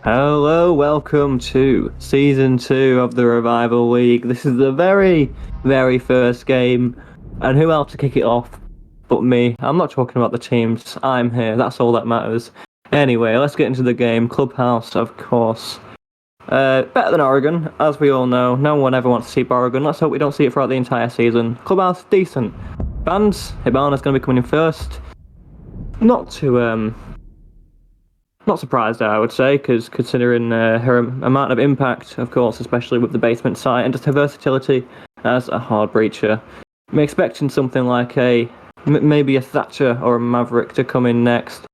Hello, welcome to Season 2 of the Revival League. This is the very, very first game, and who else to kick it off but me? I'm not talking about the teams, I'm here, that's all that matters. Anyway, let's get into the game. Clubhouse, of course. Better than Oregon, as we all know. No one ever wants to see Oregon. Let's hope we don't see it throughout the entire season. Clubhouse, decent. Fans, Hibana's going to be coming in first. Not surprised, I would say, because considering her amount of impact, of course, especially with the basement site, and just her versatility as a hard breacher. I'm expecting something like maybe a Thatcher or a Maverick to come in next.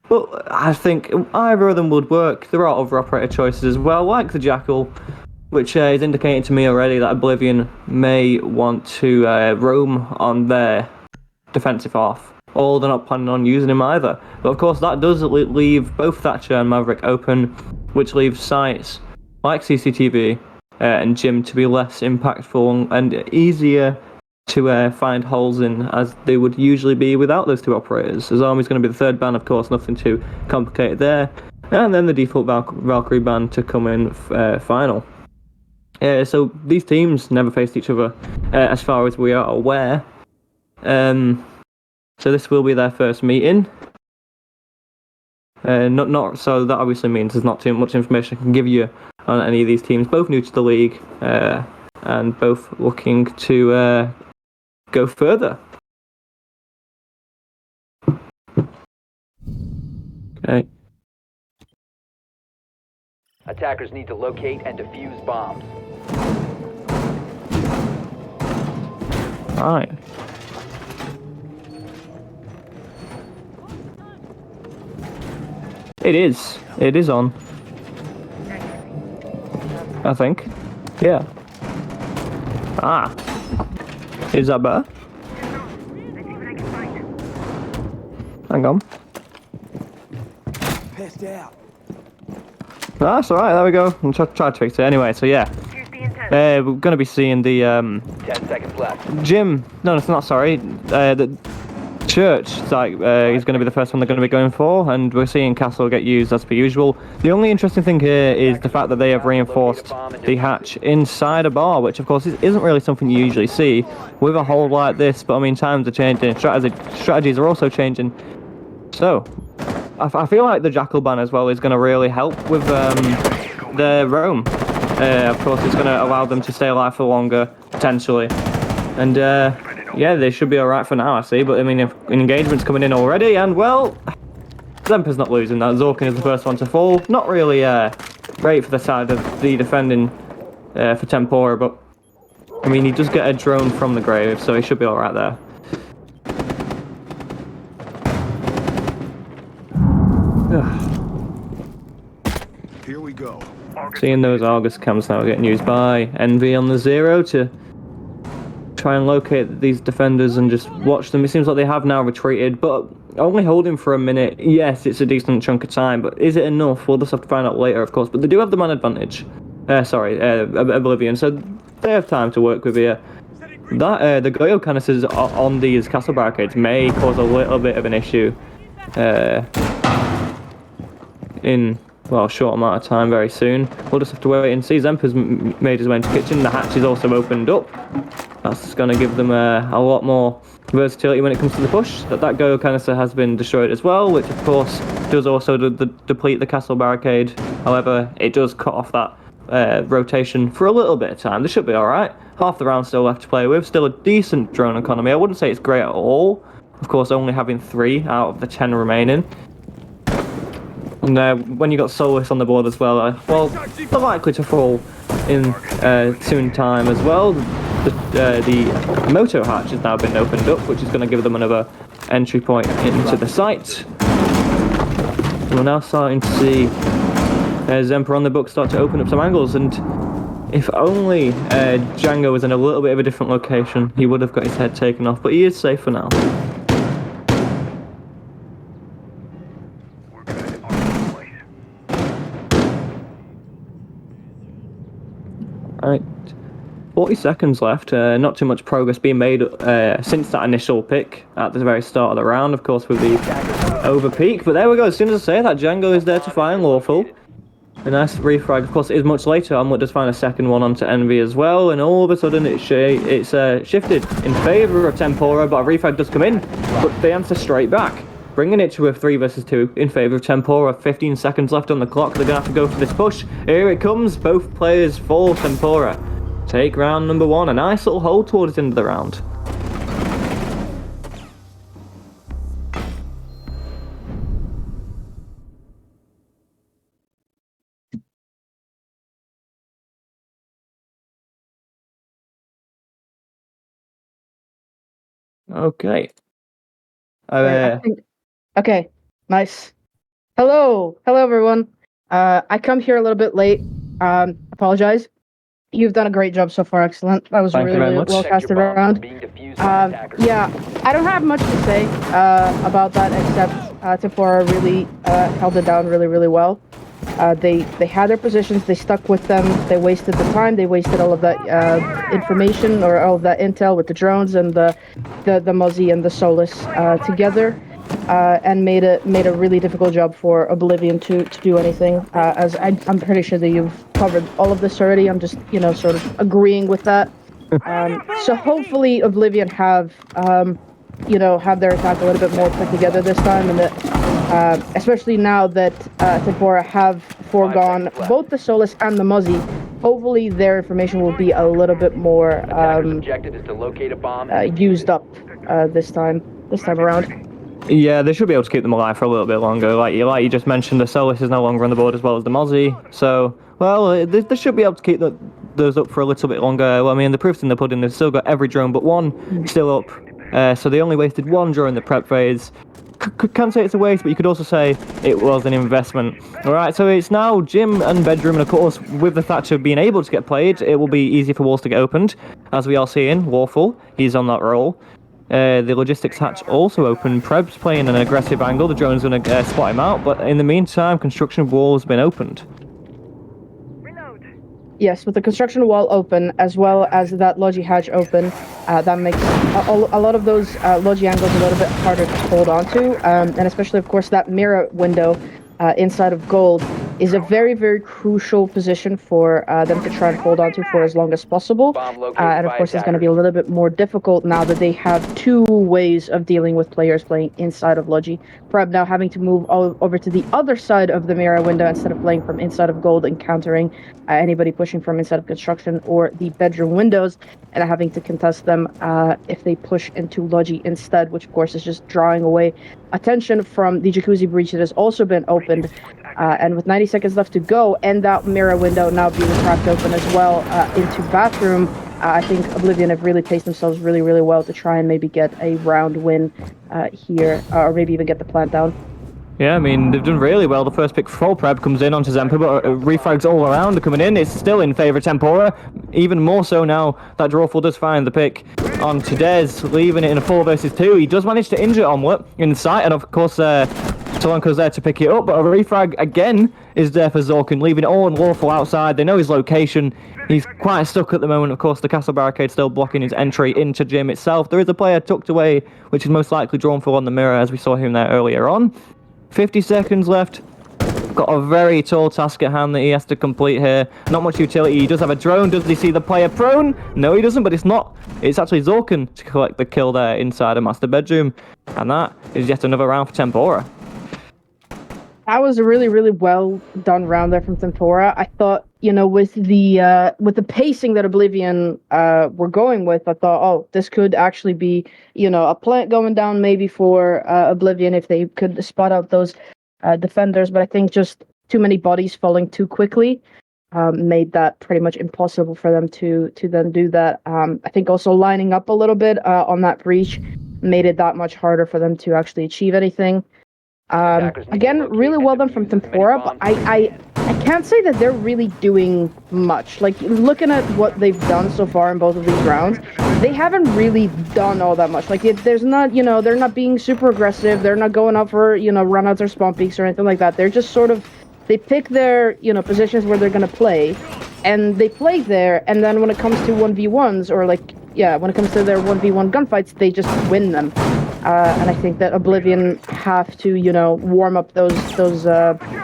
But I think either of them would work. There are other operator choices as well, like the Jackal, which is indicating to me already that Oblivion may want to roam on their defensive half. Or they're not planning on using him either. But of course that does leave both Thatcher and Maverick open, which leaves sites like CCTV and Jim to be less impactful and easier to find holes in, as they would usually be without those two operators. As Army's going to be the third ban, of course, nothing too complicated there. And then the default Valkyrie ban to come in final. So these teams never faced each other as far as we are aware. So this will be their first meeting. So that obviously means there's not too much information I can give you on any of these teams. Both new to the league, and both looking to go further. Okay. Attackers need to locate and defuse bombs. All right. It is on. I think. Yeah. Ah. Is that better? Hang on. Pissed out. That's alright, there we go. I'm try to fix it anyway, so yeah. We're going to be seeing the 10 seconds left. gym. No, it's not, sorry. The church site is going to be the first one they're going to be going for, and we're seeing Castle get used as per usual. The only interesting thing here is the fact that they have reinforced the hatch inside a bar, which of course isn't really something you usually see with a hold like this, but I mean, times are changing, strategies are also changing. So I feel like the Jackal ban as well is going to really help with their roam. Of course, it's going to allow them to stay alive for longer, potentially. And yeah, they should be alright for now, I see. But I mean, if an engagement's coming in already, and well, Zemper's not losing that. Zorkin is the first one to fall. Not really great for the side of the defending for Tempora, but I mean, he does get a drone from the grave, so he should be alright there. Here we go. Seeing those Argus cams now getting used by Envy on the 0 to try and locate these defenders and just watch them. It seems like they have now retreated, but only holding for a minute. Yes, it's a decent chunk of time, but is it enough? We'll just have to find out later, of course. But they do have the man advantage. Oblivion, so they have time to work with here. That the Goyo canisters on these castle barricades may cause a little bit of an issue in, well, a short amount of time very soon. We'll just have to wait and see. Zemper's made his way into the kitchen. The hatch is also opened up. That's going to give them a lot more versatility when it comes to the push. That Goyo canister has been destroyed as well, which of course does also deplete the castle barricade. However, it does cut off that rotation for a little bit of time. They should be alright. Half the round still left to play with. Still a decent drone economy. I wouldn't say it's great at all. Of course, only having 3 out of the 10 remaining. And when you got Solus on the board as well, well, they're likely to fall in soon time as well. The Moto hatch has now been opened up, which is going to give them another entry point into the site. We're now starting to see Zemper on the book start to open up some angles, and if only Django was in a little bit of a different location, he would have got his head taken off, but he is safe for now. Alright, 40 seconds left, not too much progress being made since that initial pick at the very start of the round, of course, with the over peak. But there we go, as soon as I say that, Django is there to find Lawful. A nice refrag. Of course, it is much later. Omelette does find a second one onto Envy as well, and all of a sudden it's shifted in favour of Tempora, but a refrag does come in, but they answer straight back, bringing it to a 3 versus 2 in favour of Tempora. 15 seconds left on the clock. They're going to have to go for this push. Here it comes. Both players for Tempora take round number 1. A nice little hold towards the end of the round. Okay. Okay, nice. Hello, everyone. I come here a little bit late. Apologize. You've done a great job so far. Excellent. That was Thank you very really much. well casted around. Yeah, I don't have much to say about that except Tempora really held it down really well. They had their positions, they stuck with them, they wasted the time, they wasted all of that information or all of that intel with the drones and the Muzzy and the Solus together, and made a really difficult job for Oblivion to do anything. As I'm pretty sure that you've covered all of this already. I'm just sort of agreeing with that. So hopefully Oblivion have their attack a little bit more put together this time, and that especially now that Tempora have foregone both the Solus and the Muzzy, hopefully their information will be a little bit more objective is to locate a bomb used up this time around. Yeah, they should be able to keep them alive for a little bit longer. Like you just mentioned, the Solus is no longer on the board as well as the Mozzie. So, well, they should be able to keep those up for a little bit longer. Well, I mean, the proof's in the pudding. They've still got every drone but one still up. So they only wasted one during the prep phase. Can't say it's a waste, but you could also say it was an investment. Alright, so it's now Gym and Bedroom, and of course, with the Thatcher being able to get played, it will be easy for walls to get opened. As we are seeing, Lawful, he's on that roll. The logistics hatch also open. Preb's playing an aggressive angle. The drone's going to spot him out, but in the meantime, construction wall has been opened. Yes, with the construction wall open, as well as that Logi hatch open, that makes a lot of those Logi angles a little bit harder to hold on to, and especially, of course, that mirror window inside of gold is a very crucial position for them to try and hold on to for as long as possible. And of course, it's going to be a little bit more difficult now that they have two ways of dealing with players playing inside of Logi. Preb now having to move over to the other side of the mirror window instead of playing from inside of gold and countering anybody pushing from inside of construction or the bedroom windows, and having to contest them if they push into Logi instead, which of course is just drawing away attention from the jacuzzi breach that has also been opened. And with 90 seconds left to go, and that mirror window now being cracked open as well into bathroom, I think Oblivion have really paced themselves really well to try and maybe get a round win here, or maybe even get the plant down. Yeah, I mean, they've done really well. The first pick for Preb comes in onto Zempa, but refrags all around are coming in. It's still in favour of Tempora. Even more so now that Drawful does find the pick on Des, leaving it in a 4 versus 2. He does manage to injure Omelette in sight, and of course, Tolanko's there to pick it up, but a refrag again is there for Zorkin, leaving it all unlawful outside. They know his location. He's quite stuck at the moment. Of course, the castle barricade still blocking his entry into Gym itself. There is a player tucked away, which is most likely drawn for on the mirror, as we saw him there earlier on. 50 seconds left. Got a very tall task at hand that he has to complete here. Not much utility. He does have a drone. Does he see the player prone? No, he doesn't, but it's not. It's actually Zorkin to collect the kill there inside a master bedroom. And that is yet another round for Tempora. That was a really well done round there from Tempora. I thought, with the pacing that Oblivion were going with, I thought, oh, this could actually be, a plant going down maybe for Oblivion if they could spot out those defenders. But I think just too many bodies falling too quickly made that pretty much impossible for them to then do that. I think also lining up a little bit on that breach made it that much harder for them to actually achieve anything. Again, really well done from Tempora, but I can't say that they're really doing much. Like, looking at what they've done so far in both of these rounds, they haven't really done all that much. Like, there's not, they're not being super aggressive, they're not going up for, runouts or spawn peaks or anything like that. They're just sort of, they pick their, positions where they're gonna play, and they play there, and then when it comes to 1v1s, or when it comes to their 1v1 gunfights, they just win them. And I think that Oblivion have to, warm up those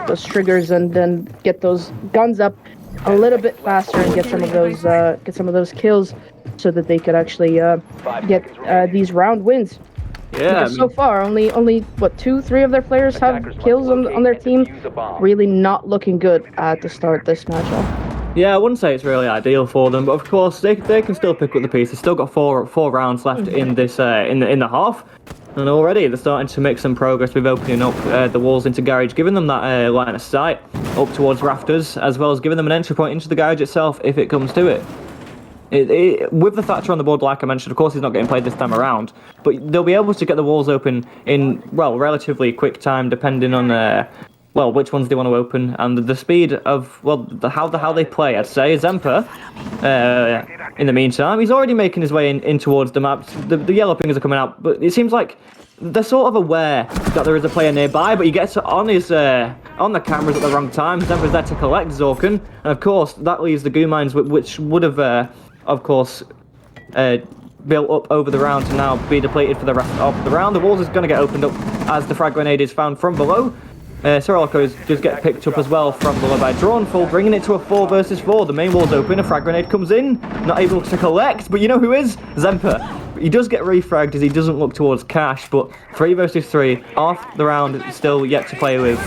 those triggers and then get those guns up a little bit faster and get some of those kills, so that they could actually get these round wins. Yeah, Because so far, only what 2-3 of their players have kills on their team. Really not looking good to start this matchup. yeah, I wouldn't say it's really ideal for them, but of course they can still pick up the pieces. Still got four rounds left in this in the half, and already they're starting to make some progress with opening up the walls into garage, giving them that line of sight up towards rafters, as well as giving them an entry point into the garage itself if it comes to it. With the Thatcher on the board, like I mentioned, of course he's not getting played this time around, but they'll be able to get the walls open in, well, relatively quick time, depending on which ones they want to open and the speed of, well, how they play. I'd say Zemper, in the meantime, he's already making his way in towards the map. The yellow pingers are coming out, but it seems like they're sort of aware that there is a player nearby, but he gets on the cameras at the wrong time. Zemper's there to collect Zorkin, and of course that leaves the goo mines, which would have, of course, built up over the round to now be depleted for the rest of the round. The walls is going to get opened up as the frag grenade is found from below. Sirocco does get picked up as well from below by Drawnful, bringing it to a 4 versus 4. The main wall's open, a frag grenade comes in, not able to collect, but you know who is? Zemper. He does get refragged as he doesn't look towards Cash, but 3 versus 3, half the round still yet to play with.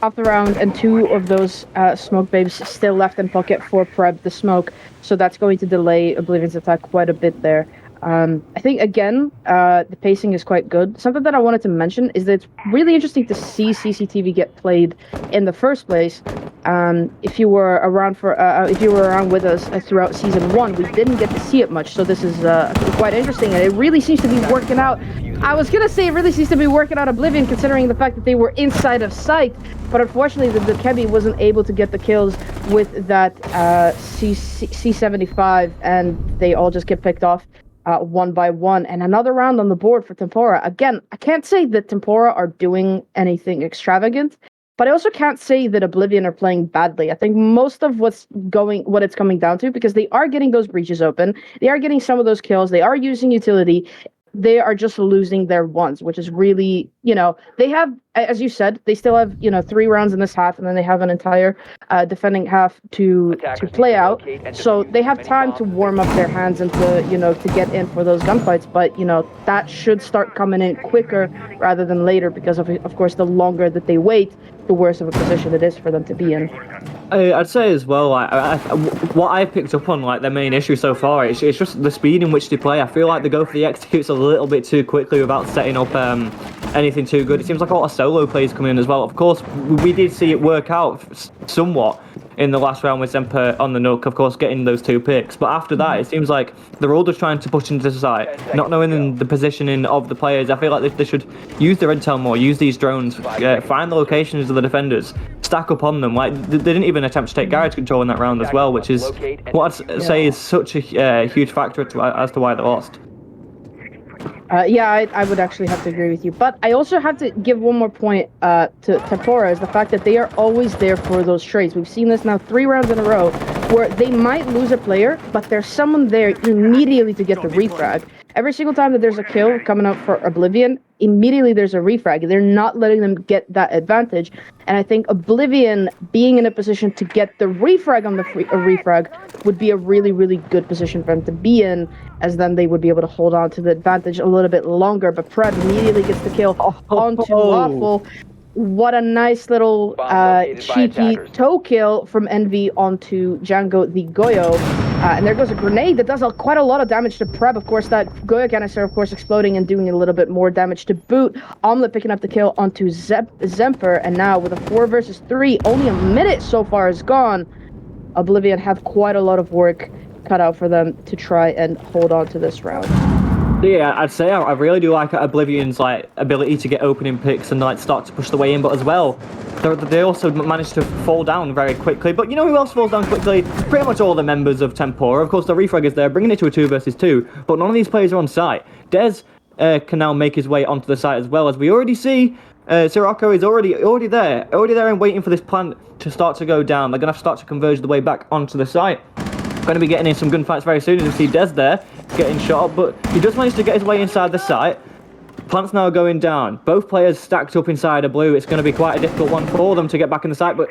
Half the round, and 2 of those smoke babes still left in pocket for Preb the smoke, so that's going to delay Oblivion's attack quite a bit there. I think, again, the pacing is quite good. Something that I wanted to mention is that it's really interesting to see CCTV get played in the first place. If you were around with us throughout season 1, we didn't get to see it much, so this is quite interesting, and it really seems to be working out. I was gonna say it really seems to be working out Oblivion, considering the fact that they were inside of sight, but unfortunately the Kemi wasn't able to get the kills with that C75, and they all just get picked off one by one. And another round on the board for Tempora. Again, I can't say that Tempora are doing anything extravagant, but I also can't say that Oblivion are playing badly. I think most of what it's coming down to, because they are getting those breaches open, they are getting some of those kills, they are using utility, they are just losing their ones, which is really, they have, as you said, they still have, 3 rounds in this half, and then they have an entire defending half to play out. So they have time to warm up their hands and to get in for those gunfights. But, that should start coming in quicker rather than later, because of course, the longer that they wait, the worse of a position it is for them to be in. I'd say as well, what I picked up on, their main issue so far, it's just the speed in which they play. I feel like they go for the executes a little bit too quickly without setting up anything too good. It seems like a lot of solo plays coming in as well. Of course, we did see it work out somewhat in the last round with Zemper on the Nook, of course, getting those 2 picks. But after that, it seems like they're all just trying to push into the site, not knowing the positioning of the players. I feel like they should use their intel more, use these drones, find the locations of the defenders, stack up on them. They didn't even attempt to take garage control in that round as well, which is what I'd say is such a huge factor as to why they lost. I would actually have to agree with you. But I also have to give one more point to Tempora, is the fact that they are always there for those trades. We've seen this now 3 rounds in a row, where they might lose a player, but there's someone there immediately to get the refrag. Every single time that there's a kill coming up for Oblivion, immediately there's a refrag. They're not letting them get that advantage. And I think Oblivion being in a position to get the refrag on the refrag would be a really, really good position for them to be in, as then they would be able to hold on to the advantage a little bit longer. But Pred immediately gets the kill onto Lawful. What a nice little cheeky toe kill from Envy onto Django the Goyo. And there goes a grenade that does quite a lot of damage to Preb. Of course, that Goyo canister, of course, exploding and doing a little bit more damage to boot. Omelette picking up the kill onto Zemper. And now with a 4 versus 3, only a minute so far is gone. Oblivion have quite a lot of work cut out for them to try and hold on to this round. Yeah, I'd say I really do like Oblivion's ability to get opening picks and start to push the way in, but as well, they also managed to fall down very quickly. But you know who else falls down quickly? Pretty much all the members of Tempora. Of course, the refrag is there, bringing it to a 2 versus 2, but none of these players are on site. Dez can now make his way onto the site as well, as we already see. Sirocco is already there and waiting for this plant to start to go down. They're going to have to start to converge the way back onto the site. Going to be getting in some gunfights very soon, as we see Dez there getting shot up, but he does manage to get his way inside the site. Plant's now going down. Both players stacked up inside a blue. It's going to be quite a difficult one for them to get back in the site, but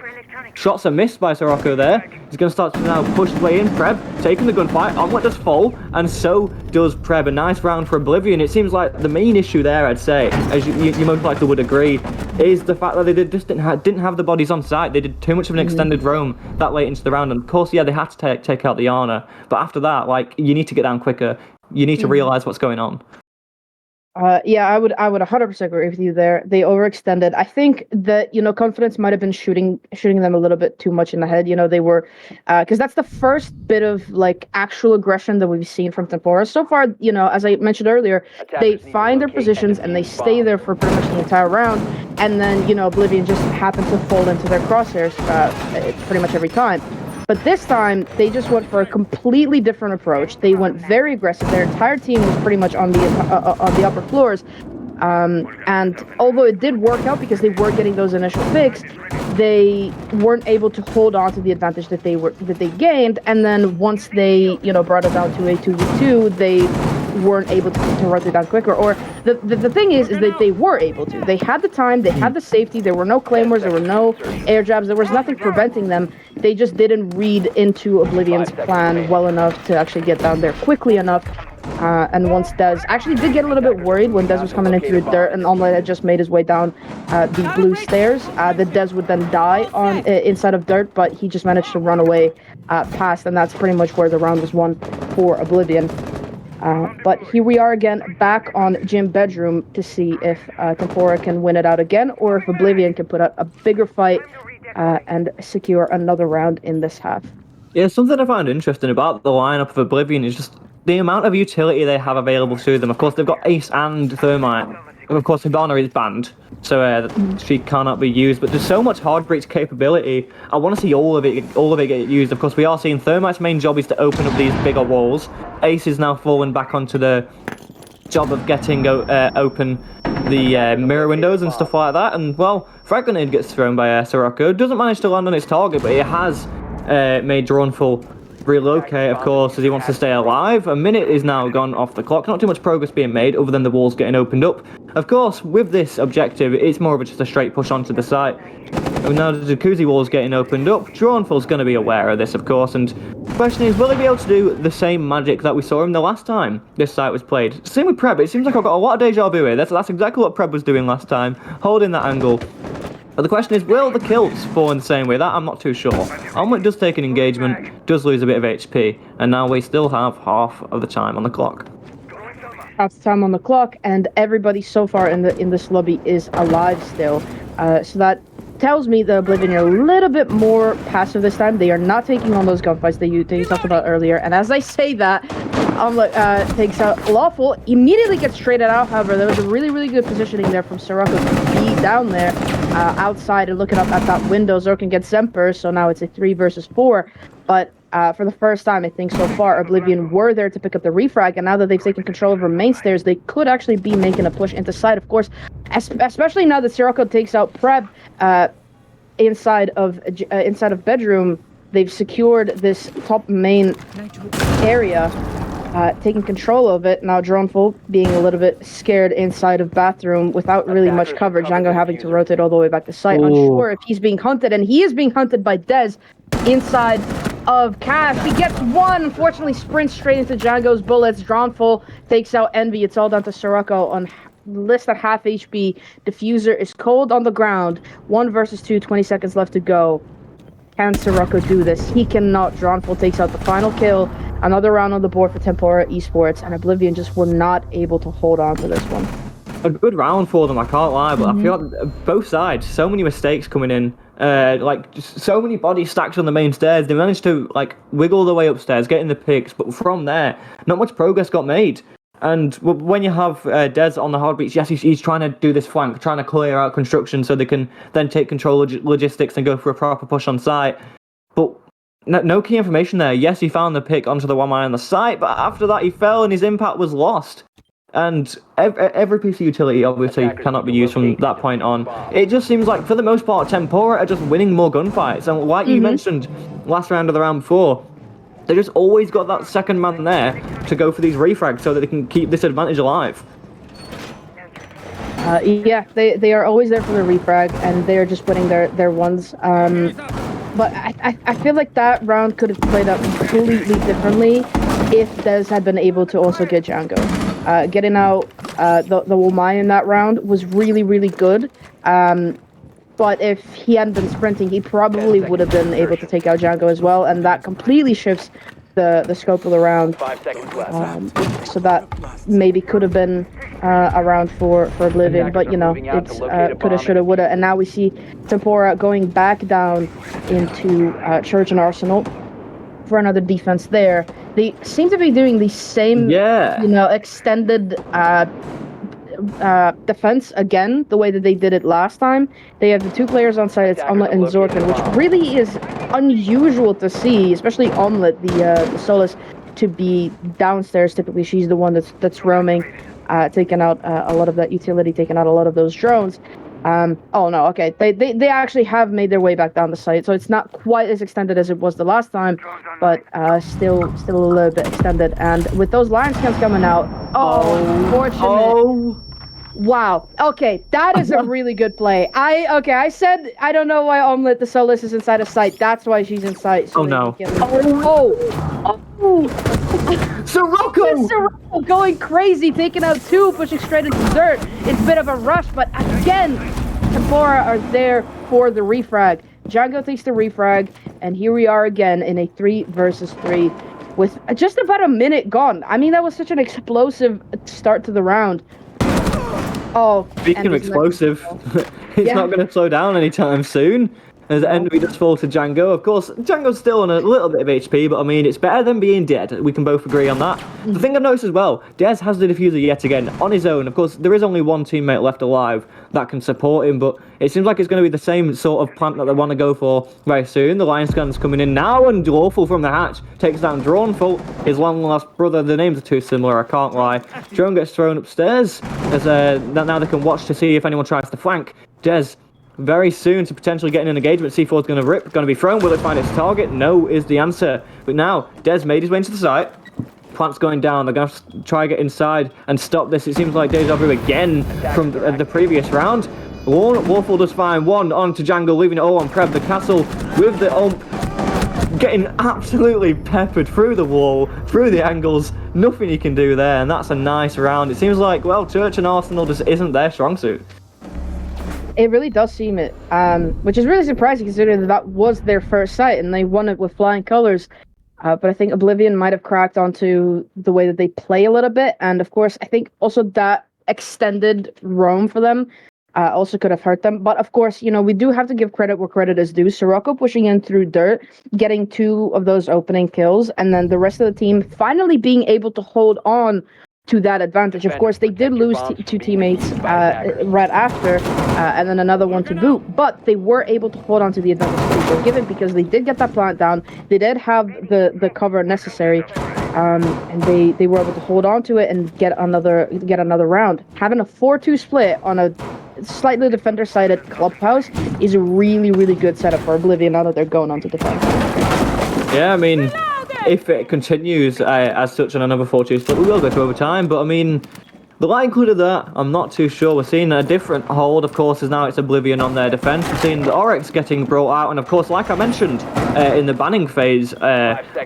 shots are missed by Sirocco there. He's going to start to now push his way in. Preb taking the gunfight. Omelette does fall, and so does Preb. A nice round for Oblivion. It seems like the main issue there, I'd say, as you most likely would agree, is the fact that they just didn't have the bodies on site. They did too much of an extended roam that late into the round, and of course, yeah, they had to take out the Ana. But after that, like, you need to get down quicker. You need to realize what's going on. Yeah, I would 100% agree with you there. They overextended. I think that, confidence might have been shooting them a little bit too much in the head. They were, because that's the first bit of like actual aggression that we've seen from Tempora so far. As I mentioned earlier, they find their positions and they stay there for pretty much the entire round, and then Oblivion just happens to fall into their crosshairs pretty much every time. But this time, they just went for a completely different approach. They went very aggressive. Their entire team was pretty much on the upper floors. And although it did work out because they were getting those initial picks, they weren't able to hold on to the advantage that they gained. And then once they brought it down to a 2v2, they weren't able to rotate down quicker. Or the thing is that they were able to. They had the time, they had the safety, there were no claymores, there were no air jabs, there was nothing preventing them. They just didn't read into Oblivion's plan well enough to actually get down there quickly enough. And once Dez actually did get a little bit worried when Dez was coming into the dirt and Omelette had just made his way down the blue stairs, that Dez would then die on inside of dirt, but he just managed to run away past, and that's pretty much where the round was won for Oblivion. But here we are again, back on Gym Bedroom to see if Tempora can win it out again, or if Oblivion can put up a bigger fight and secure another round in this half. Yeah, something I found interesting about the lineup of Oblivion is just the amount of utility they have available to them. Of course, they've got Ace and Thermite. Of course, Hibana is banned, so she cannot be used. But there's so much hard breach capability. I want to see all of it get used. Of course, we are seeing Thermite's main job is to open up these bigger walls. Ace is now fallen back onto the job of getting open the mirror windows and stuff like that. And well, frag grenade gets thrown by Sirocco. Doesn't manage to land on its target, but it has made Drawnful relocate, of course, as he wants to stay alive. A minute is now gone off the clock. Not too much progress being made other than the walls getting opened up. Of course, with this objective, it's more of just a straight push onto the site. And now the jacuzzi wall's getting opened up. Drawnful's going to be aware of this, of course, and the question is, will he be able to do the same magic that we saw him the last time this site was played? Same with Preb. It seems like I've got a lot of deja vu here. That's exactly what Preb was doing last time, holding that angle. But the question is, will the kills fall in the same way? That I'm not too sure. Omelette does take an engagement, does lose a bit of HP, and now we still have half of the time on the clock. Half the time on the clock, and everybody so far in this lobby is alive still. So that tells me that Oblivion are a little bit more passive this time. They are not taking on those gunfights that you talked about earlier. And as I say that, Omelette takes out Lawful, immediately gets traded out. However, there was a really, really good positioning there from Sirocco to be down there outside and looking up at that window. Zorkin gets Zemper, so now it's a 3 versus 4. But for the first time, I think so far, Oblivion were there to pick up the refrag, and now that they've taken control over main stairs, they could actually be making a push into side, of course, especially now that Sirocco takes out Preb inside of bedroom. They've secured this top main area, taking control of it. Now Drawnful being a little bit scared inside of bathroom without really much cover. Django having to rotate all the way back to site, unsure if he's being hunted, and he is being hunted by Dez inside of Cash. He gets one, unfortunately sprints straight into Django's bullets. Drawnful takes out Envy. It's all down to Sirocco on list at half HP. Diffuser is cold on the ground. 1 versus 2, 20 seconds left to go. Can Sirocco do this? He cannot. Drawnful takes out the final kill. Another round on the board for Tempora Esports, and Oblivion just were not able to hold on to this one. A good round for them, I can't lie, but I feel like both sides, so many mistakes coming in, like just so many bodies stacked on the main stairs. They managed to like wiggle their way upstairs, getting the picks, but from there, not much progress got made. And when you have Dez on the hard beats, yes, he's trying to do this flank, trying to clear out construction so they can then take control of logistics and go for a proper push on site. But no key information there. Yes, he found the pick onto the one eye on the site, but after that he fell and his impact was lost. And every piece of utility obviously cannot be used from that point on. It just seems like, for the most part, Tempora are just winning more gunfights. And like you mentioned last round of the round before, they just always got that second man there to go for these refrags so that they can keep this advantage alive. Yeah, they are always there for the refrag, and they are just winning their ones. But I feel like that round could have played out completely differently if Dez had been able to also get Django. Getting out the Womai in that round was really, really good. But if he hadn't been sprinting, he probably would have been able to take out Django as well, and that completely shifts the scope of the round. 5 seconds left. So that maybe could have been a round for Oblivion, but you know, it's coulda, shoulda, woulda, and now we see Tempora going back down into Church and Arsenal for another defense there. They seem to be doing the same, you know, extended defense again, the way that they did it last time. They have the 2 players on site, it's Omelette and Zorkin, which really is unusual to see, especially Omelette, the Solus, to be downstairs. Typically, she's the one that's roaming, taking out a lot of that utility, taking out a lot of those drones. Oh no, okay, they actually have made their way back down the site, so it's not quite as extended as it was the last time, but still a little bit extended. And with those Lions cams coming out, unfortunate. Wow. Okay, that is a really good play. I said I don't know why Omelette the Solus is inside of sight. That's why she's in sight. So Sirocco going crazy, taking out 2, pushing straight into dirt. It's a bit of a rush, but again, Tempora are there for the refrag. Django takes the refrag, and here we are again in a 3 versus 3 with just about a minute gone. I mean, that was such an explosive start to the round. Speaking of explosive, it's not going to slow down anytime soon. As the enemy does fall to Django. Of course, Django's still on a little bit of HP, but I mean, it's better than being dead. We can both agree on that. The thing I've noticed as well, Dez has the diffuser yet again on his own. Of course, there is only one teammate left alive that can support him, but it seems like it's going to be the same sort of plant that they want to go for very soon. The Lion Scan's coming in now, and Lawful from the hatch takes down Drawnful, his long-lost brother. The names are too similar, I can't lie. Drone gets thrown upstairs, as now they can watch to see if anyone tries to flank. Dez very soon to potentially get in an engagement. C4 is going to rip, going to be thrown. Will it find its target? No is the answer. But now, Dez made his way into the site. Plant's going down. They're going to have to try to get inside and stop this. It seems like deja vu again from the previous round. Lawful does find one onto Django, leaving it all on Preb. The castle with the ump getting absolutely peppered through the wall, through the angles. Nothing he can do there, and that's a nice round. It seems like, well, Church and Arsenal just isn't their strong suit. It really does seem it, which is really surprising considering that was their first sight and they won it with flying colors. But I think Oblivion might have cracked onto the way that they play a little bit, and of course, I think also that extended roam for them also could have hurt them. But of course, you know, we do have to give credit where credit is due. Sirocco pushing in through dirt, getting 2 of those opening kills, and then the rest of the team finally being able to hold on to that advantage. Of course, they did lose 2 teammates right after, and then another one to boot, but they were able to hold on to the advantage that they were given because they did get that plant down. They did have the cover necessary, and they were able to hold on to it and get another round. Having a 4-2 split on a slightly defender-sided clubhouse is a really, really good setup for Oblivion now that they're going on to defense. Yeah, I mean, if it continues as such on another 4-2 split, we will go to overtime, but I mean, the line included that, I'm not too sure. We're seeing a different hold, of course, as now it's Oblivion on their defense. We're seeing the Oryx getting brought out, and of course, like I mentioned in the banning phase,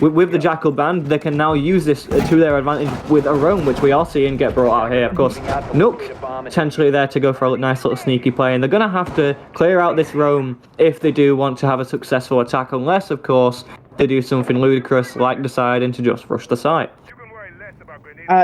with the Jackal ban, they can now use this to their advantage with a roam, which we are seeing get brought out here. Of course, Nook potentially there to go for a nice little sneaky play, and they're going to have to clear out this roam if they do want to have a successful attack, unless, of course, they do something ludicrous like deciding to just rush the site.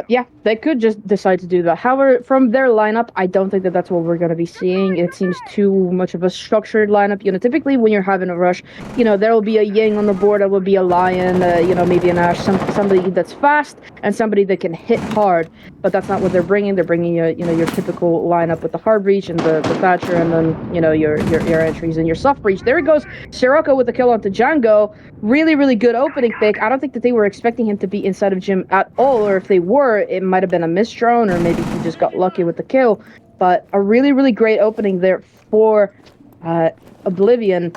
Yeah, they could just decide to do that. However, from their lineup, I don't think that that's what we're going to be seeing. It seems too much of a structured lineup. You know, typically when you're having a rush, you know, there will be a Ying on the board, there will be a Lion, you know, maybe an Ash, somebody that's fast and somebody that can hit hard. But that's not what they're bringing. They're bringing you know, your typical lineup with the hard breach and the Thatcher, and then, you know, your entries and your soft breach. There it goes. Sirocco with the kill onto Django. Really, really good opening pick. I don't think that they were expecting him to be inside of Jim at all, or if they were, it might have been a missed drone, or maybe he just got lucky with the kill. But a really, really great opening there for Oblivion,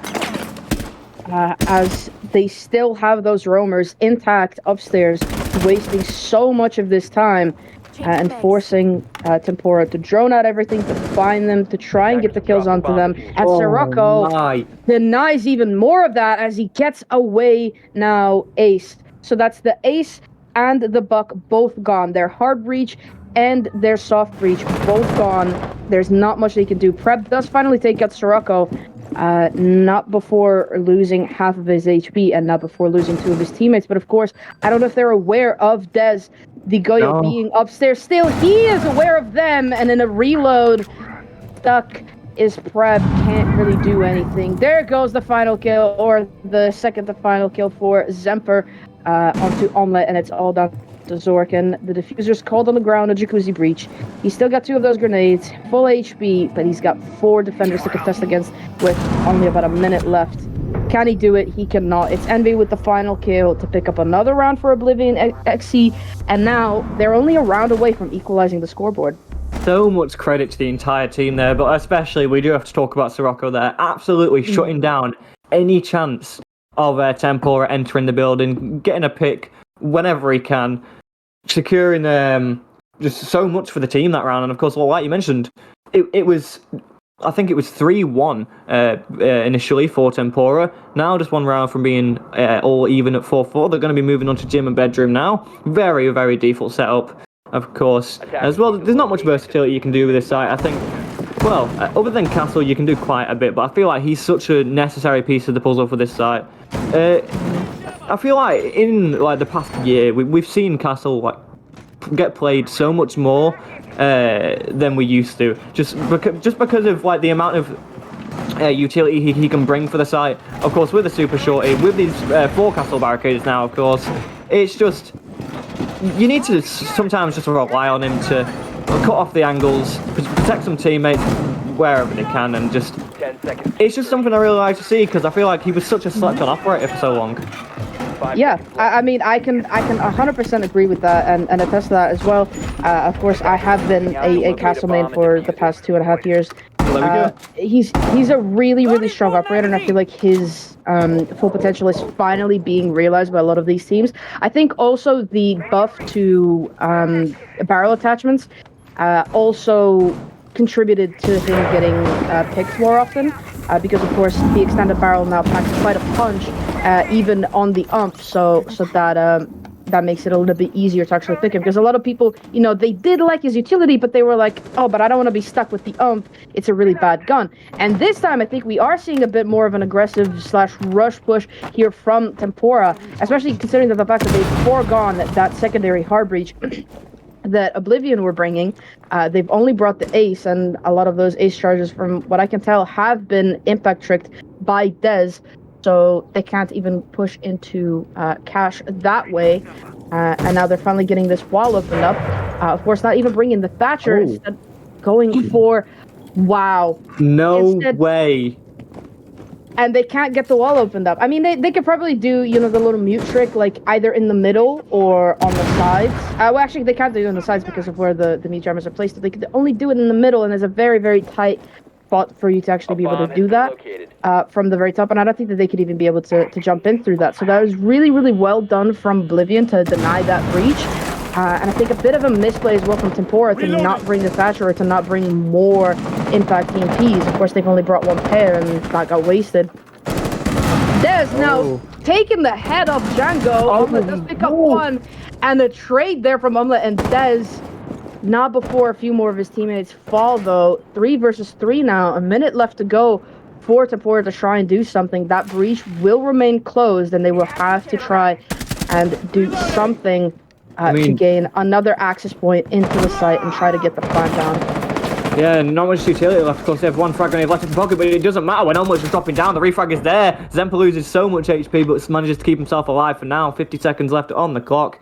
as they still have those roamers intact upstairs, wasting so much of this time. and forcing Tempora to drone out everything, to find them, to try and get the kills onto them. And Sirocco denies even more of that as he gets away now aced. So that's the ace and the buck both gone. Their hard breach and their soft breach both gone. There's not much they can do. Prep does finally take out Sirocco, not before losing half of his HP and not before losing 2 of his teammates. But of course, I don't know if they're aware of Dez, the Goyo being upstairs. Still, he is aware of them, and in a reload, stuck is Preb, can't really do anything. There goes the final kill, or the second to final kill for Zemper onto Omelette, and it's all down to Zorkin. The diffuser's called on the ground, a jacuzzi breach. He's still got 2 of those grenades, full HP, but he's got 4 defenders to contest against with only about a minute left. Can he do it? He cannot. It's Envy with the final kill to pick up another round for Oblivion XC, and now they're only a round away from equalizing the scoreboard. So much credit to the entire team there, but especially we do have to talk about Sirocco there, absolutely shutting down any chance of Tempora entering the building, getting a pick whenever he can, securing just so much for the team that round. And of course, well, like you mentioned, it was, I think it was 3-1 initially for Tempora. Now just one round from being all even at 4-4. They're going to be moving on to gym and bedroom now. Very, very default setup, of course. As well, there's not much versatility you can do with this site. I think, well, other than Castle, you can do quite a bit, but I feel like he's such a necessary piece of the puzzle for this site. I feel like in the past year, we've seen Castle get played so much more than we used to, just because of the amount of utility he can bring for the site. Of course, with the super shorty, with these 4 Castle barricades now, of course, it's just, you need to sometimes just rely on him to cut off the angles, protect some teammates wherever they can, and just, it's just something I really like to see, because I feel like he was such a slept on operator for so long. Yeah, I mean, I can 100% agree with that and attest to that as well. Of course, I have been a Castle main for the past 2.5 years. He's a really, really strong operator, and I feel like his full potential is finally being realized by a lot of these teams. I think also the buff to barrel attachments also contributed to him getting picked more often, because of course the extended barrel now packs quite a punch, even on the ump, so that makes it a little bit easier to actually pick him, because a lot of people, they did like his utility, but they were like, oh, but I don't want to be stuck with the ump, it's a really bad gun. And this time I think we are seeing a bit more of an aggressive / rush push here from Tempora, especially considering the fact that they've foregone that secondary hard breach that Oblivion were bringing. They've only brought the ace, and a lot of those ace charges, from what I can tell, have been impact tricked by Dez, so they can't even push into cash that way. And now they're finally getting this wall opened up. Of course, not even bringing the Thatcher, instead going for, wow. No way. And they can't get the wall opened up. I mean, they could probably do, the little mute trick, either in the middle or on the sides. Well, actually, they can't do it on the sides because of where the mute jammers are placed. They could only do it in the middle, and there's a very, very tight spot for you to actually be able to do that from the very top. And I don't think that they could even be able to jump in through that. So that was really, really well done from Oblivion to deny that breach. And I think a bit of a misplay as well from Tempora to not bring the Thatcher, or to not bring more impact EMPs. Of course, they've only brought 1 pair, and that got wasted. Dez now taking the head of Django. Omelette does pick up 1, and the trade there from Omelette and Dez. Not before a few more of his teammates fall, though. 3 versus 3 now. A minute left to go for Tempora to try and do something. That breach will remain closed, and they will have to try and do something to gain another access point into the site and try to get the plant down. Yeah, not much utility left. Of course, they have 1 frag grenade left in the pocket, but it doesn't matter when Omelette is dropping down. The refrag is there. Zemper loses so much HP, but manages to keep himself alive for now. 50 seconds left on the clock.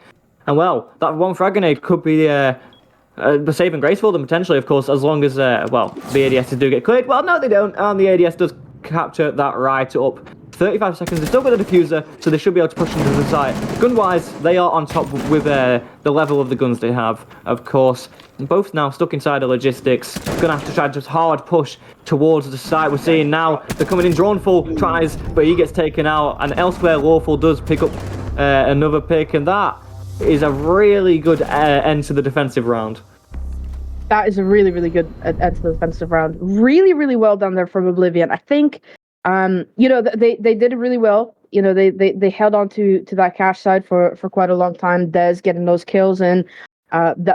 And well, that 1 frag grenade could be the saving grace for them, potentially, of course, as long as, the ADSs do get cleared. Well, no, they don't, and the ADS does capture that right up. 35 seconds, they're still got a diffuser, so they should be able to push into the site. Gun-wise, they are on top with the level of the guns they have, of course. Both now stuck inside the logistics. Gonna have to try just hard push towards the site. We're seeing now they're coming in. Drawnful tries, but he gets taken out, and elsewhere Lawful does pick up another pick, and that is a really good end to the defensive round. That is a really, really good end to the defensive round. Really, really well done there from Oblivion. I think, they did it really well. They held on to that cash side for quite a long time. Dez getting those kills in.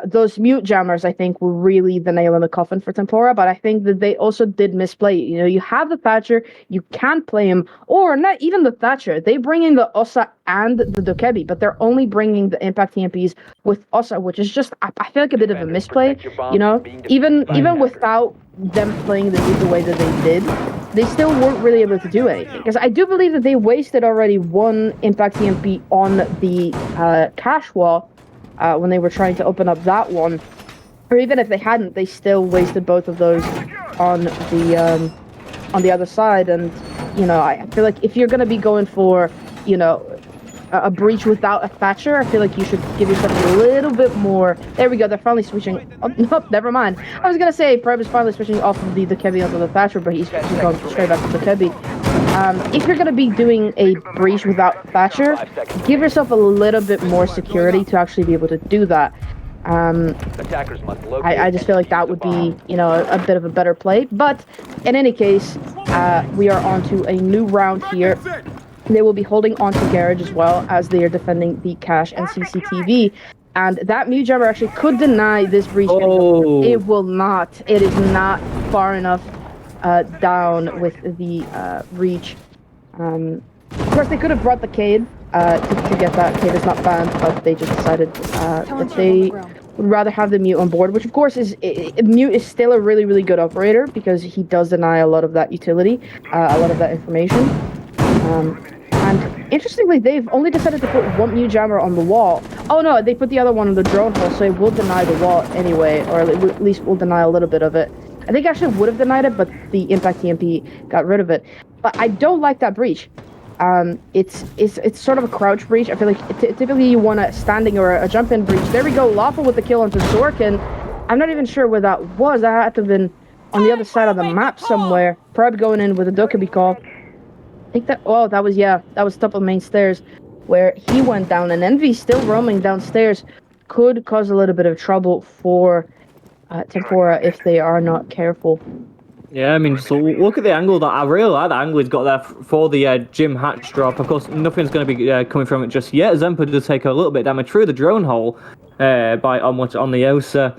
Those mute jammers, I think, were really the nail in the coffin for Tempora, but I think that they also did misplay. You have the Thatcher, you can't play him, or not even the Thatcher. They bring in the Osa and the Dokebi, but they're only bringing the Impact TMPs with Osa, which is just, I feel like a bit of a misplay. Even without them playing the way that they did, they still weren't really able to do anything. Because I do believe that they wasted already one Impact TMP on the cash wall, when they were trying to open up that one, or even if they hadn't, they still wasted both of those on the other side. And I feel like if you're going to be going for a breach without a Thatcher, I feel like you should give yourself a little bit more. There we go. They're finally switching. Oh, no, never mind. I was gonna say Preb is finally switching off of the Kebi onto the Thatcher, but he's going straight back to the Kebi. If you're going to be doing a breach without Thatcher, give yourself a little bit more security to actually be able to do that. I just feel like that would be, a bit of a better play. But in any case, we are on to a new round here. They will be holding on to Garage as well as they are defending the cache and CCTV. And that mute jammer actually could deny this breach. Oh. It will not. It is not far enough down with the reach. Of course, they could have brought the Cade to get that. Cade is not banned, but they just decided that they would rather have the mute on board, which of course is mute is still a really, really good operator because he does deny a lot of that utility, a lot of that information. And interestingly, they've only decided to put one mute jammer on the wall. Oh no, they put the other one on the drone hole, so it will deny the wall anyway, or at least will deny a little bit of it. I think I actually would have denied it, but the Impact TMP got rid of it. But I don't like that breach. It's sort of a crouch breach. I feel like typically you want a standing or a jump-in breach. There we go, Lawful with the kill onto Zorkin. I'm not even sure where that was. That had to have been on the other side of the map somewhere. Probably going in with a Dokkaebi call. I think that was top of main stairs where he went down, and Envy still roaming downstairs could cause a little bit of trouble for Tempora if they are not careful. Yeah, I mean, so look at the angle that I really like. The angle he's got there for the Jim Hatch drop. Of course, nothing's going to be coming from it just yet. Zempa does take a little bit of damage through the drone hole on the Osa.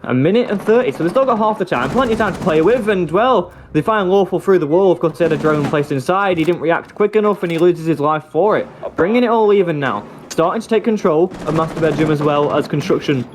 A minute and 30, so they've still got half the time. Plenty of time to play with, and, well, they find Lawful through the wall. Of course, they had a drone placed inside. He didn't react quick enough, and he loses his life for it. Bringing it all even now. Starting to take control of Master Bedroom as well as Construction.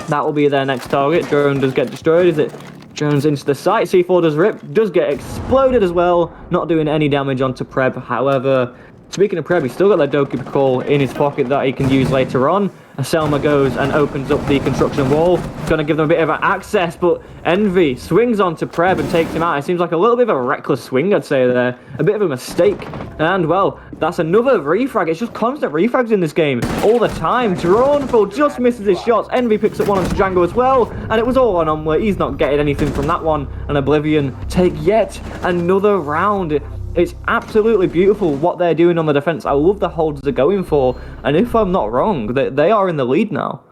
That will be their next target. Drone does get destroyed. Is it Jones into the site? C4 does rip. Does get exploded as well. Not doing any damage onto Preb. However, speaking of Preb, he's still got that Dokkaebi call in his pocket that he can use later on. Selma goes and opens up the construction wall. It's going to give them a bit of access, but Envy swings onto Preb and takes him out. It seems like a little bit of a reckless swing, I'd say there. A bit of a mistake. And, well, that's another refrag. It's just constant refrags in this game all the time. Droneful just misses his shots. Envy picks up one onto Django as well, and it was all on Onward. He's not getting anything from that one. And Oblivion take yet another round. It's absolutely beautiful what they're doing on the defense. I love the holds they're going for. And if I'm not wrong, they are in the lead now.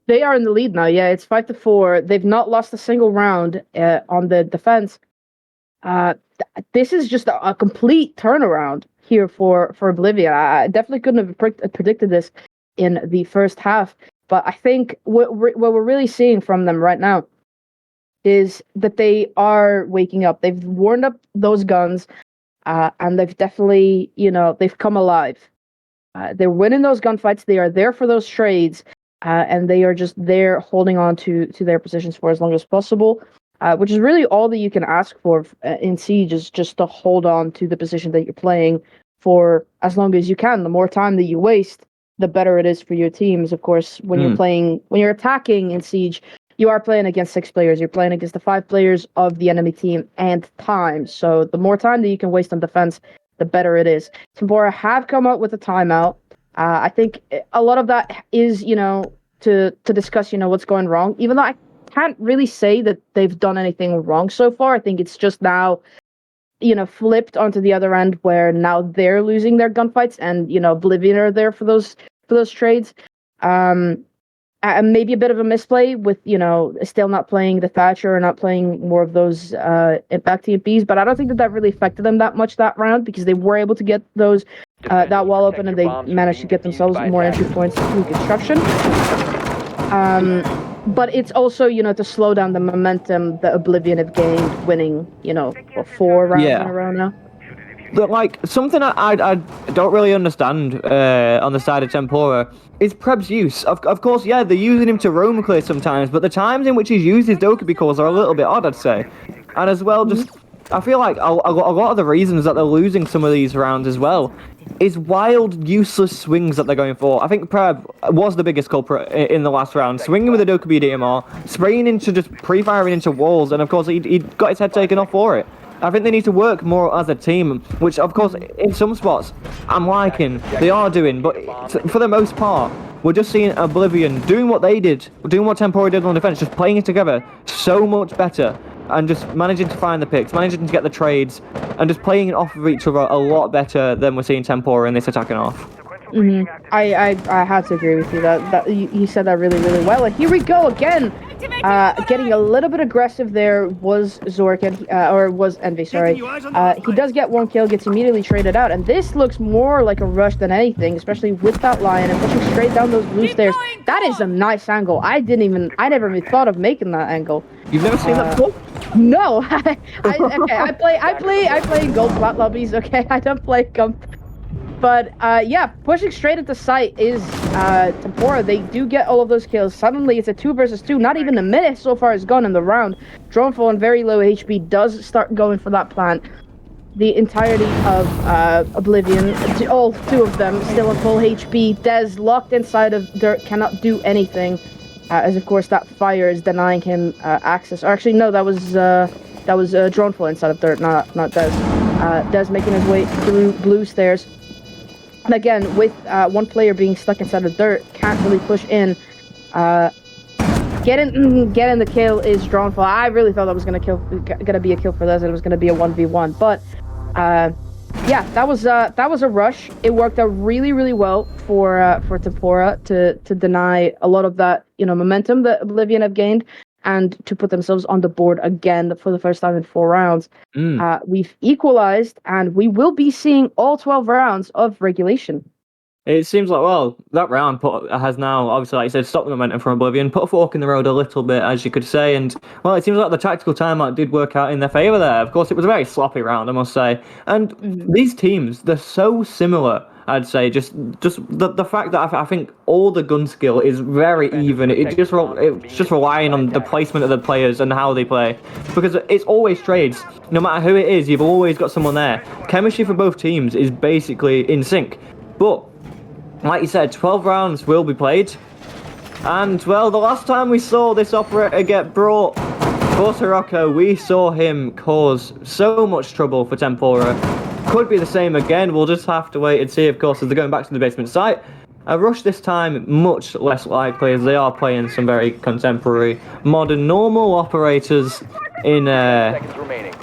They are in the lead now, yeah. It's 5-4. They've not lost a single round on the defense. This is just a complete turnaround here for Oblivion. I definitely couldn't have predicted this in the first half. But I think what we're really seeing from them right now is that they are waking up. They've warmed up those guns. And they've definitely, they've come alive. They're winning those gunfights. They are there for those trades. And they are just there holding on to their positions for as long as possible. Which is really all that you can ask for in Siege, is just to hold on to the position that you're playing for as long as you can. The more time that you waste, the better it is for your teams. Of course, when you're attacking in Siege, you are playing against 6 players. You're playing against the 5 players of the enemy team and time. So the more time that you can waste on defense, the better it is. Tempora have come up with a timeout. I think a lot of that is, to discuss, what's going wrong. Even though I can't really say that they've done anything wrong so far. I think it's just now, flipped onto the other end where now they're losing their gunfights and, Oblivion are there for those trades. And maybe a bit of a misplay with, still not playing the Thatcher or not playing more of those impact TMPs, but I don't think that really affected them that much that round because they were able to get those that wall open and they managed to get themselves more entry points through construction. But it's also, to slow down the momentum that Oblivion have gained, winning, 4 rounds in a row now. But like something I don't really understand on the side of Tempora is Preb's use. Of course, yeah, they're using him to roam clear sometimes, but the times in which he's used his Dokkaebi calls are a little bit odd, I'd say. And as well, just I feel like a lot of the reasons that they're losing some of these rounds as well is wild, useless swings that they're going for. I think Preb was the biggest culprit in the last round, swinging with a Dokkaebi DMR, spraying into just pre-firing into walls, and of course he got his head taken off for it. I think they need to work more as a team, which of course in some spots I'm liking, they are doing, but for the most part we're just seeing Oblivion doing what they did, doing what Tempora did on defense, just playing it together so much better and just managing to find the picks, managing to get the trades and just playing it off of each other a lot better than we're seeing Tempora in this attacking off. I had to agree with you that you said that really, really well. And here we go again. Getting a little bit aggressive there was Zork, or was Envy, sorry. He does get 1 kill, gets immediately traded out, and this looks more like a rush than anything, especially with that Lion and pushing straight down those blue stairs. That is a nice angle. I never even thought of making that angle. You've never seen that before? No. I play gold flat lobbies. Okay, I don't play gump. But yeah, pushing straight at the site is Tempora. They do get all of those kills. Suddenly it's a 2 versus 2. Not even a minute so far has gone in the round. Dronefall on very low HP does start going for that plant. The entirety of Oblivion, all 2 of them still at full HP. Dez locked inside of dirt, cannot do anything. As of course that fire is denying him access. Or actually no, that was Dronefall inside of dirt, not Dez. Dez making his way through blue stairs. And again, with 1 player being stuck inside the dirt, can't really push in. Getting the kill is Dronefall. I really thought that was gonna be a kill for this, and it was gonna be a 1v1. But yeah, that was a rush. It worked out really, really well for Tempora to deny a lot of that momentum that Oblivion have gained, and to put themselves on the board again for the first time in 4 rounds. We've equalized, and we will be seeing all 12 rounds of regulation. It seems like, well, that round has now, obviously, like you said, stopped the momentum from Oblivion, put a fork in the road a little bit, as you could say, and, well, it seems like the tactical timeout did work out in their favour there. Of course, it was a very sloppy round, I must say. And these teams, they're so similar, I'd say. Just the fact that I think all the gun skill is very even. It's just relying on the placement of the players and how they play. Because it's always trades. No matter who it is, you've always got someone there. Chemistry for both teams is basically in sync. But like you said, 12 rounds will be played. And, well, the last time we saw this operator get brought for Sirocco, we saw him cause so much trouble for Tempora. Could be the same again. We'll just have to wait and see, of course, as they're going back to the basement site. A rush this time, much less likely, as they are playing some very contemporary, modern, normal operators in Seconds remaining.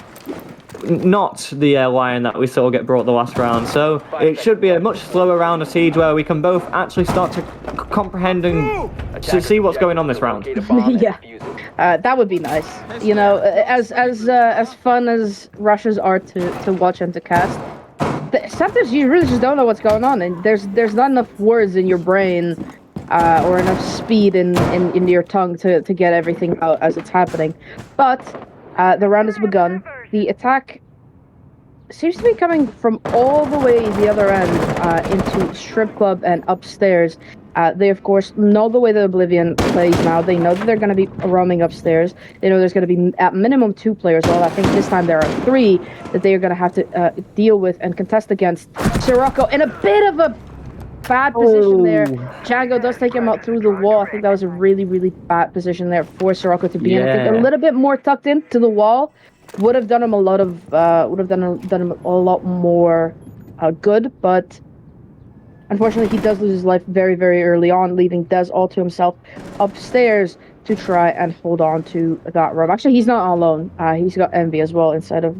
not the Lion that we saw get brought the last round. So it should be a much slower round of Siege where we can both actually start to comprehend and to see what's going on this round. Yeah, that would be nice. As fun as rushes are to watch and to cast, sometimes you really just don't know what's going on, and there's not enough words in your brain or enough speed in your tongue to get everything out as it's happening. But the round has begun. The attack seems to be coming from all the way the other end into Strip Club and upstairs. They, of course, know the way that Oblivion plays now. They know that they're going to be roaming upstairs. They know there's going to be at minimum 2 players. Well, I think this time there are 3 that they are going to have to deal with and contest against. Sirocco in a bit of a bad position there. Django does take him out through the wall. I think that was a really, really bad position there for Sirocco to be in. I think a little bit more tucked in to the wall would have done him a lot of done him a lot more good, but unfortunately he does lose his life very, very early on, leaving Dez all to himself upstairs to try and hold on to that room. Actually, he's not alone. He's got Envy as well inside of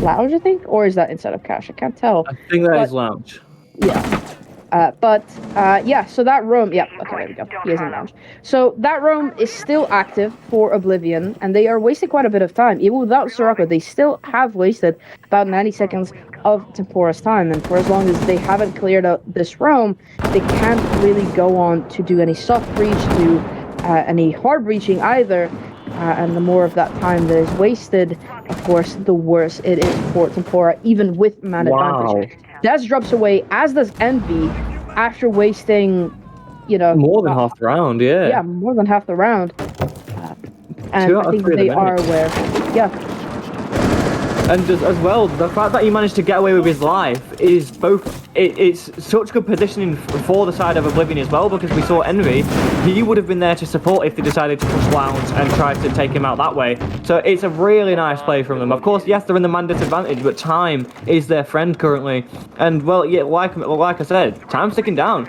Lounge, I think, or is that inside of Cash? I can't tell. I think that is Lounge. Yeah. Yeah, so that room, yeah, okay, there we go. He is in lounge. So that room is still active for Oblivion, and they are wasting quite a bit of time. Even without Sirocco, they still have wasted about 90 seconds of Tempora's time, and for as long as they haven't cleared out this room, they can't really go on to do any soft breach, do any hard breaching either. And the more of that time that is wasted, of course, the worse it is for Tempora, even with man advantage. Dez drops away, as does Envy, after wasting, more than half the round, yeah. Yeah, more than half the round. And I think they are aware. Yeah. And just, as well, the fact that he managed to get away with his life is both... It's such good positioning for the side of Oblivion as well, because we saw Envy. He would have been there to support if they decided to push Lounge and try to take him out that way. So it's a really nice play from them. Of course, yes, they're in the man disadvantage, but time is their friend currently. And, well, yeah, like I said, time's ticking down.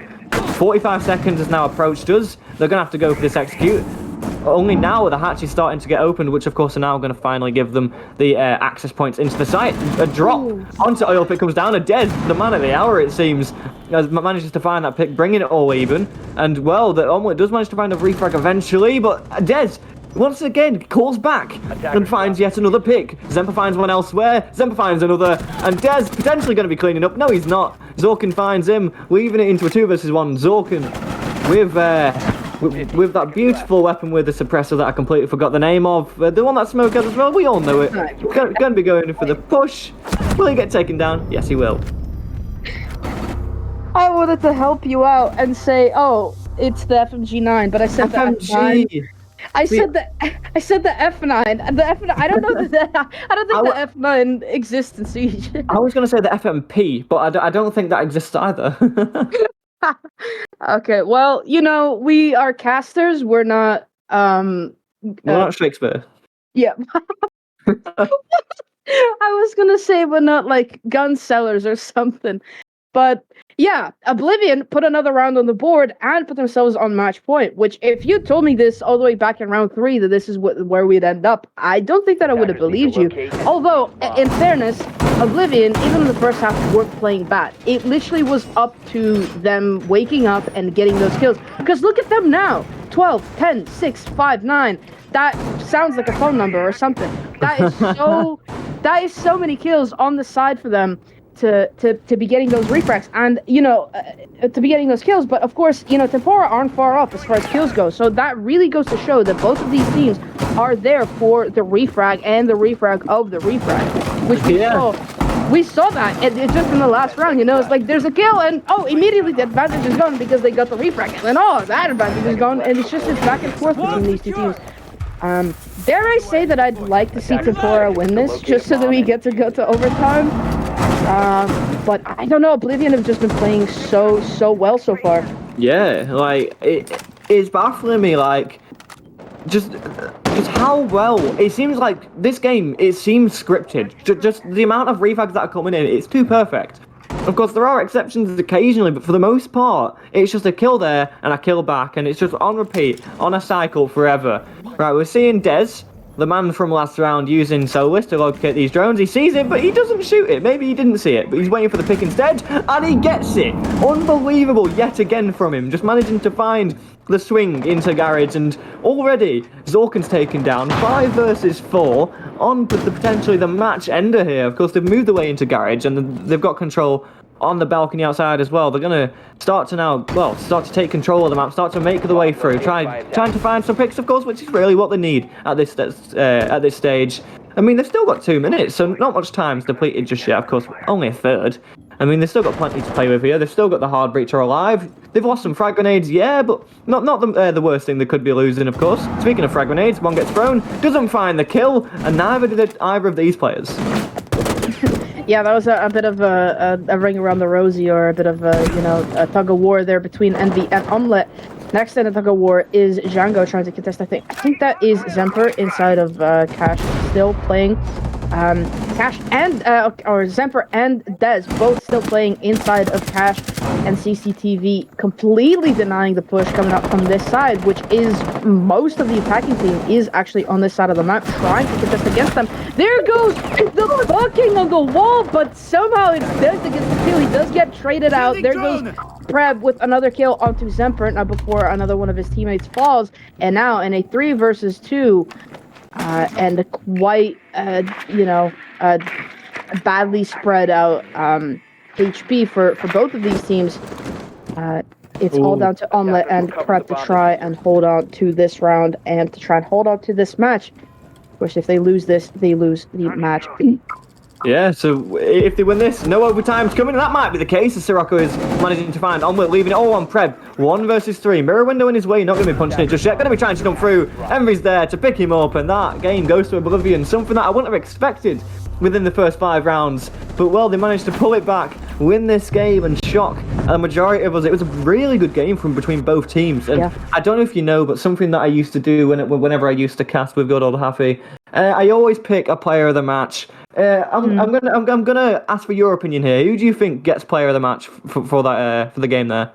45 seconds has now approached us. They're going to have to go for this execute. Only now the hatch is starting to get opened, which of course are now going to finally give them the access points into the site. A drop onto Oil Pick comes down, and Dez, the man of the hour it seems, manages to find that pick, bringing it all even. And well, the Omelette does manage to find a refrag eventually, but Dez once again calls back and finds yet another pick. Zempa finds one elsewhere, Zempa finds another, and Dez potentially going to be cleaning up. No, he's not. Zorkin finds him, leaving it into a 2 versus 1. Zorkin with that beautiful weapon with the suppressor that I completely forgot the name of. The one that Smoke has as well, we all know it. Going to be going for the push. Will he get taken down? Yes, he will. I wanted to help you out and say, oh, it's the FMG9, but I said the F9. I said the F9. The F9. I don't know that the F9 exists in Siege. I was going to say the FMP, but I don't think that exists either. Okay, well, we are casters. We're not. We're not Shakespeare. Yeah. I was gonna say, but not like gun sellers or something. But yeah, Oblivion put another round on the board and put themselves on match point, which if you told me this all the way back in round 3 that this is where we'd end up, I don't think that I would have believed you. Although, in fairness, Oblivion, even in the first half, weren't playing bad. It literally was up to them waking up and getting those kills. Because look at them now. 12, 10, 6, 5, 9. That sounds like a phone number or something. That is so many kills on the side for them. To be getting those refrags and to be getting those kills, but of course Tempora aren't far off as far as kills go, so that really goes to show that both of these teams are there for the refrag and the refrag of the refrag, which we saw that it just in the last round. It's like there's a kill and immediately the advantage is gone because they got the refrag, and then that advantage is gone, and it's back and forth between these two teams. Dare I say that I'd like to see Tempora win this just so that we get to go to overtime. But I don't know, Oblivion have just been playing so well so far. Yeah, like, it's baffling me, like, just how well, it seems like this game, it seems scripted. Just the amount of refrags that are coming in, it's too perfect. Of course, there are exceptions occasionally, but for the most part, it's just a kill there and a kill back, and it's just on repeat, on a cycle forever. Right, we're seeing Dez, the man from last round, using Solus to locate these drones. He sees it, but he doesn't shoot it. Maybe he didn't see it, but he's waiting for the pick instead, and he gets it. Unbelievable yet again from him, just managing to find the swing into Garage, and already Zorkin's taken down. 5 versus 4 on potentially the match ender here. Of course, they've moved away into Garage, and they've got control on the balcony outside as well. They're going to start to take control of the map, start to make the way through, trying to find some picks, of course, which is really what they need at this stage. I mean, they've still got 2 minutes, so not much time's depleted just yet. Of course, only a third. I mean, they've still got plenty to play with here. They've still got the hard breacher alive. They've lost some frag grenades, yeah, but not the worst thing they could be losing, of course. Speaking of frag grenades, one gets thrown, doesn't find the kill, and neither did either of these players. Yeah, that was a bit of a ring around the rosy, or a bit of a tug of war there between Envy and Omelette. Next in the tug of war is Django trying to contest. I think that is Zemper inside of Cash still playing. Cash and or Zemper and Dez both still playing inside of Cash, and CCTV completely denying the push coming up from this side, which is most of the attacking team is actually on this side of the map trying to contest against them. There goes the bucking on the wall, but somehow it does get the kill. He does get traded out. There goes Preb with another kill onto Zempert, now before another one of his teammates falls, and now in a 3 versus 2, and a quite, badly spread out HP for both of these teams. It's all down to Omelette and Prep to try and hold on to this round and to try and hold on to this match. Of course, if they lose this, they lose the match. Yeah, so if they win this, no overtime's coming. That might be the case as Sirocco is managing to find Omelette, leaving it all on Preb. 1 versus 3. Mirror window in his way, not going to be punching it just yet. Going to be trying to come through. Emery's there to pick him up, and that game goes to Oblivion. Something that I wouldn't have expected within the first 5 rounds. But, well, they managed to pull it back, win this game, and shock the majority of us. It was a really good game from between both teams. And I don't know if you know, but something that I used to do whenever I used to cast with Good Old Happy, I always pick a player of the match. I'm gonna ask for your opinion here. Who do you think gets player of the match for the game there?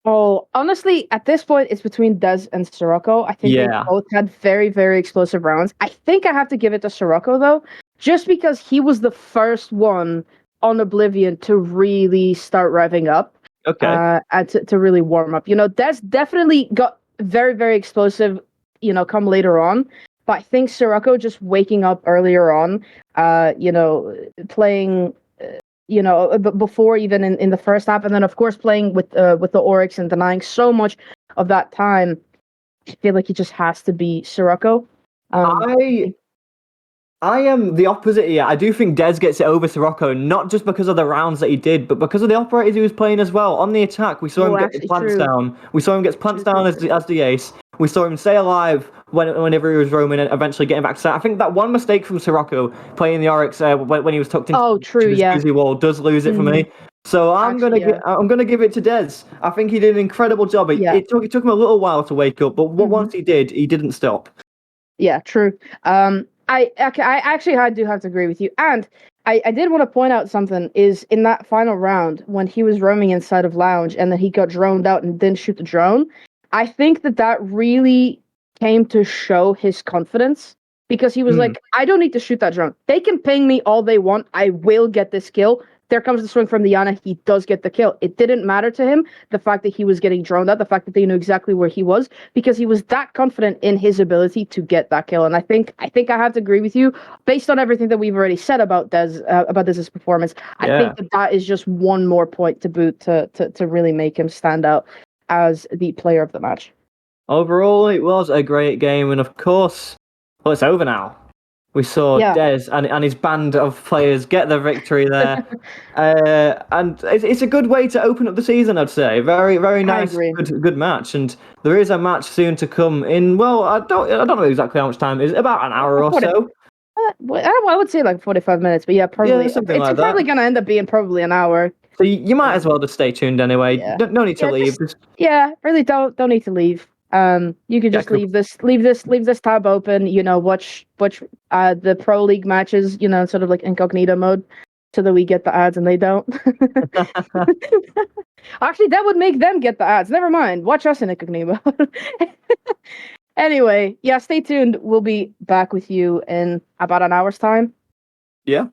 Oh, honestly, at this point, it's between Dez and Sirocco. I think they both had very, very explosive rounds. I think I have to give it to Sirocco, though, just because he was the first one on Oblivion to really start revving up. Okay. And to really warm up. Dez definitely got very, very explosive, come later on. But I think Sirocco just waking up earlier on, playing, before even in the first half, and then of course playing with the Oryx and denying so much of that time, I feel like it just has to be Sirocco. I am the opposite here. I do think Dez gets it over Sirocco, not just because of the rounds that he did, but because of the operators he was playing as well. On the attack, we saw him get the plants down. We saw him get plants down as the ace. We saw him stay alive whenever he was roaming and eventually getting back to set. I think that one mistake from Sirocco playing the Oryx when he was tucked into the wall does lose it for me. So I'm gonna give it to Dez. I think he did an incredible job. It took him a little while to wake up, but once he did, he didn't stop. Yeah, true. I do have to agree with you. And I did want to point out something is in that final round when he was roaming inside of Lounge and then he got droned out and didn't shoot the drone. I think that really came to show his confidence because he was like, I don't need to shoot that drone. They can ping me all they want. I will get this kill. There comes the swing from the Yana. He does get the kill. It didn't matter to him, the fact that he was getting droned out, the fact that they knew exactly where he was, because he was that confident in his ability to get that kill. And I think I have to agree with you, based on everything that we've already said about Dez's performance. I think that is just one more point to boot to really make him stand out as the player of the match. Overall, it was a great game, and of course, well, it's over now. We saw Dez and his band of players get the victory there. And it's a good way to open up the season, I'd say. Very, very nice, good match. And there is a match soon to come in, well, I don't know exactly how much time it is, about an hour or so. I would say like 45 minutes, but probably. It's probably going to end up being probably an hour. So you might as well just stay tuned anyway. Yeah. No need to leave. Really don't need to leave. You could just leave this tab open, watch the Pro League matches, sort of like incognito mode so that we get the ads and they don't. Actually, that would make them get the ads. Never mind. Watch us in incognito mode. Anyway, stay tuned. We'll be back with you in about an hour's time. Yeah.